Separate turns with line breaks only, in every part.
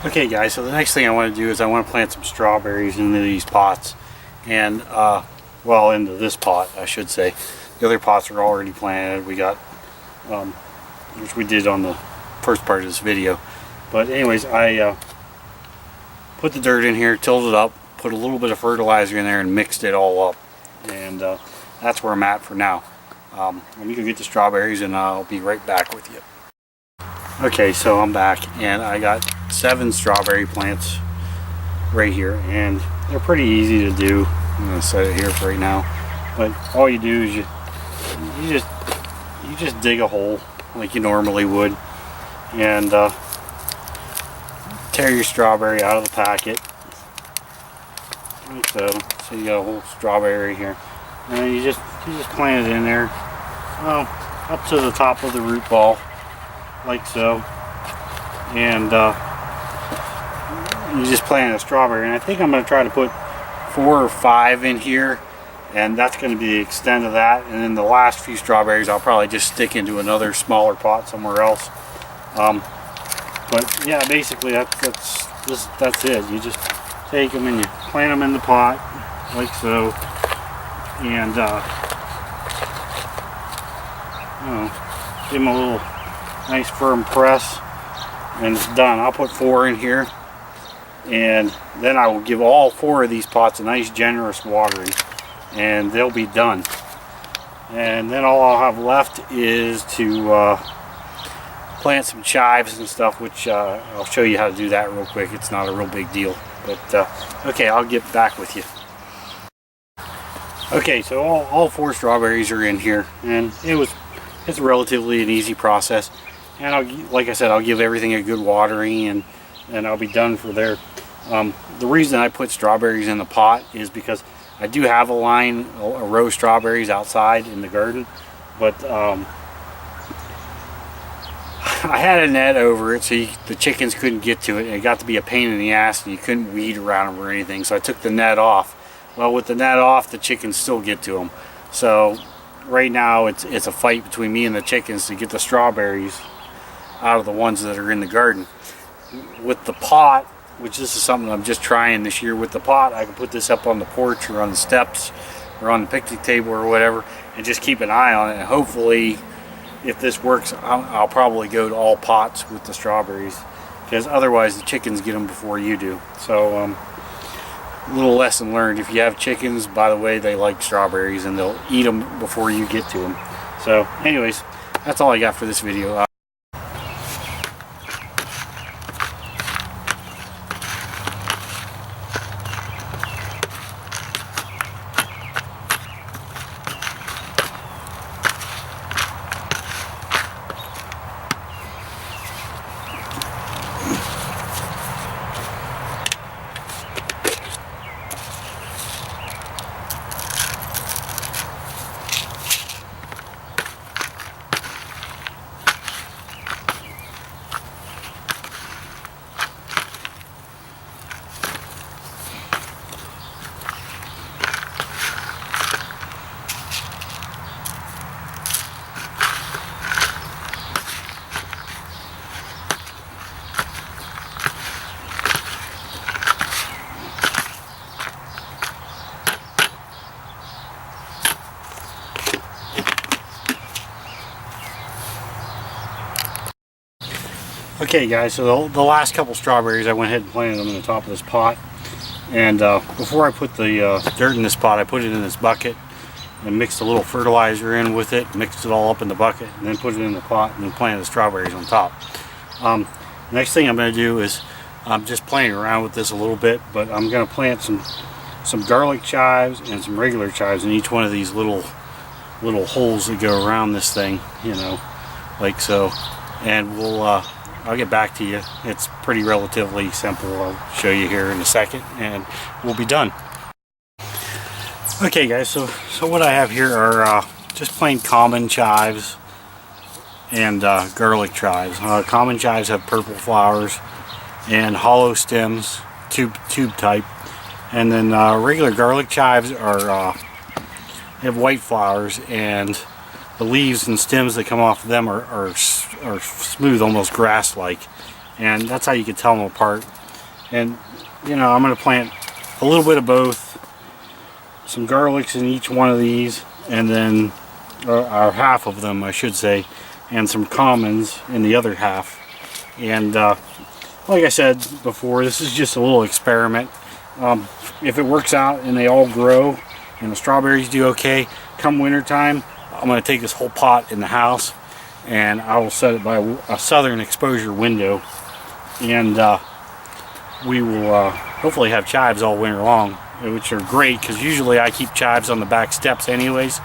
Okay guys, so the next thing I want to do is I want to plant some strawberries into these pots, and well, into this pot I should say. The other pots are already planted. We got which we did on the first part of this video, but anyways, I put the dirt in here, tilled it up, put a little bit of fertilizer in there and mixed it all up, and that's where I'm at for now. Let me go get the strawberries and I'll be right back with you. Okay, so I'm back and I got 7 strawberry plants right here, and they're pretty easy to do. I'm gonna set it here for right now, but all you do is you just dig a hole like you normally would, and tear your strawberry out of the packet like so. So you got a whole strawberry here, and then you just plant it in there, well, up to the top of the root ball like so, and you just plant a strawberry. And I think I'm going to try to put 4 or 5 in here, and that's going to be the extent of that. And then the last few strawberries I'll probably just stick into another smaller pot somewhere else. But yeah, basically that's it. You just take them and you plant them in the pot like so, and give them a little nice firm press, and it's done. I'll put 4 in here, and then I will give all 4 of these pots a nice generous watering, and they'll be done. And then all I'll have left is to plant some chives and stuff, which I'll show you how to do that real quick. It's not a real big deal, but okay, I'll get back with you. Okay, so all 4 strawberries are in here, and it's relatively an easy process. And like I said, I'll give everything a good watering, and I'll be done for there. The reason I put strawberries in the pot is because I do have a row of strawberries outside in the garden, but I had a net over it so the chickens couldn't get to it, and it got to be a pain in the ass, and you couldn't weed around them or anything. So I took the net off. Well, with the net off, the chickens still get to them. So right now it's a fight between me and the chickens to get the strawberries out of the ones that are in the garden. With the pot, which this is something I'm just trying this year, with the pot I can put this up on the porch or on the steps or on the picnic table or whatever, and just keep an eye on it. And hopefully, if this works, I'll probably go to all pots with the strawberries, because otherwise the chickens get them before you do. So little lesson learned: if you have chickens, by the way, they like strawberries and they'll eat them before you get to them. So anyways, that's all I got for this video. Okay guys, so the last couple strawberries I went ahead and planted them in the top of this pot, and before I put the dirt in this pot, I put it in this bucket and mixed a little fertilizer in with it, mixed it all up in the bucket, and then put it in the pot, and then planted the strawberries on top. Next thing I'm going to do is I'm just playing around with this a little bit, but I'm going to plant some garlic chives and some regular chives in each one of these little holes that go around this thing, you know, like so. And I'll get back to you. It's pretty relatively simple. I'll show you here in a second, and we'll be done. Okay guys, so what I have here are just plain common chives and garlic chives. Common chives have purple flowers and hollow stems, tube type, and then regular garlic chives are have white flowers, and the leaves and stems that come off of them are smooth, almost grass-like, and that's how you can tell them apart. And you know, I'm going to plant a little bit of both, some garlics in each one of these, and then or half of them I should say, and some commons in the other half. And like I said before, this is just a little experiment. If it works out and they all grow and the strawberries do okay, come winter time I'm going to take this whole pot in the house and I will set it by a southern exposure window, and we will hopefully have chives all winter long, which are great because usually I keep chives on the back steps anyways,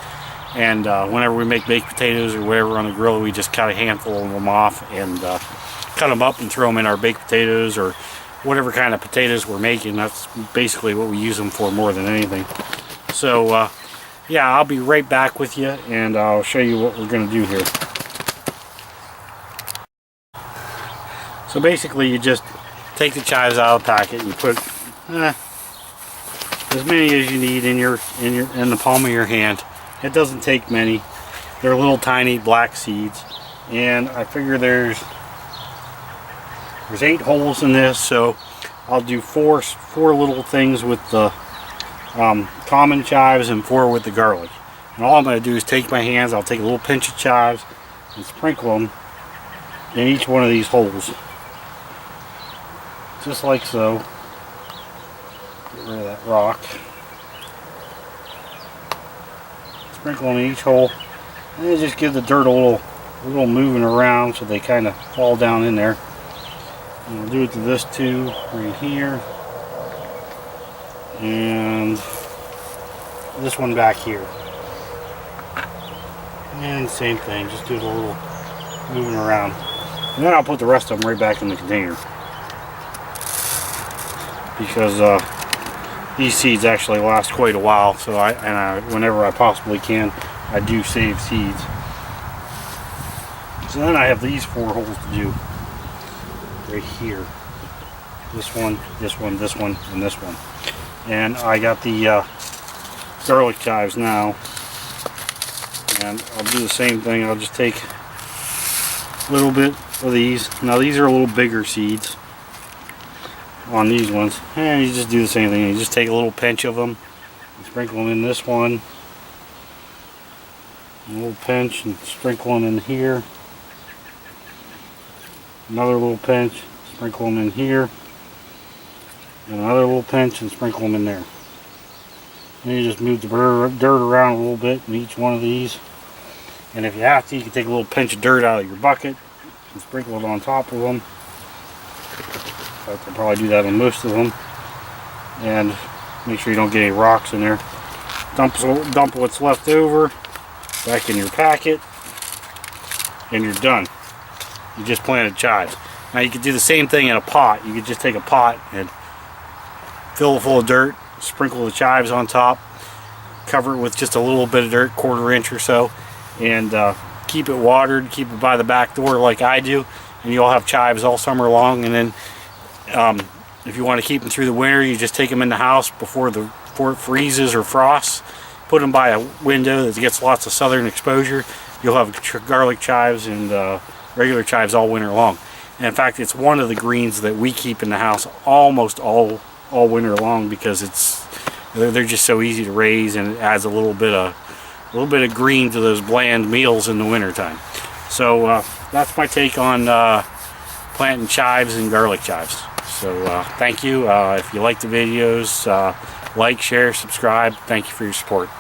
and whenever we make baked potatoes or whatever on the grill, we just cut a handful of them off and cut them up and throw them in our baked potatoes or whatever kind of potatoes we're making. That's basically what we use them for more than anything. So yeah, I'll be right back with you and I'll show you what we're going to do here. So basically you just take the chives out of the packet and you put as many as you need in the palm of your hand. It doesn't take many. They're little tiny black seeds, and I figure there's 8 holes in this, so I'll do four little things with the common chives and 4 with the garlic. And all I'm going to do is take my hands, I'll take a little pinch of chives and sprinkle them in each one of these holes, just like so. Get rid of that rock. Sprinkle them in each hole, and then just give the dirt a little moving around so they kind of fall down in there. And we'll do it to this too, right here, and this one back here, and same thing, just do a little moving around, and then I'll put the rest of them right back in the container, because these seeds actually last quite a while. So whenever I possibly can, I do save seeds. So then I have these 4 holes to do right here. This one, this one, this one, and this one. And I got the garlic chives now, and I'll do the same thing. I'll just take a little bit of these. Now these are a little bigger seeds on these ones, and you just do the same thing. You just take a little pinch of them and sprinkle them in this one, a little pinch and sprinkle them in here, another little pinch, sprinkle them in here, and another little pinch and sprinkle them in there. And you just move the dirt around a little bit in each one of these, and if you have to, you can take a little pinch of dirt out of your bucket and sprinkle it on top of them. I can probably do that on most of them, and make sure you don't get any rocks in there. Dump what's left over back in your packet, and you're done. You just planted chives. Now you could do the same thing in a pot. You could just take a pot and fill it full of dirt, sprinkle the chives on top, cover it with just a little bit of dirt, 1/4 inch or so, and keep it watered, keep it by the back door like I do, and you'll have chives all summer long. And then if you want to keep them through the winter, you just take them in the house before it freezes or frosts, put them by a window that gets lots of southern exposure. You'll have garlic chives and regular chives all winter long. And in fact, it's one of the greens that we keep in the house almost all winter long, because they're just so easy to raise, and it adds a little bit of green to those bland meals in the winter time. So that's my take on planting chives and garlic chives. So thank you. If you like the videos, like, share, subscribe. Thank you for your support.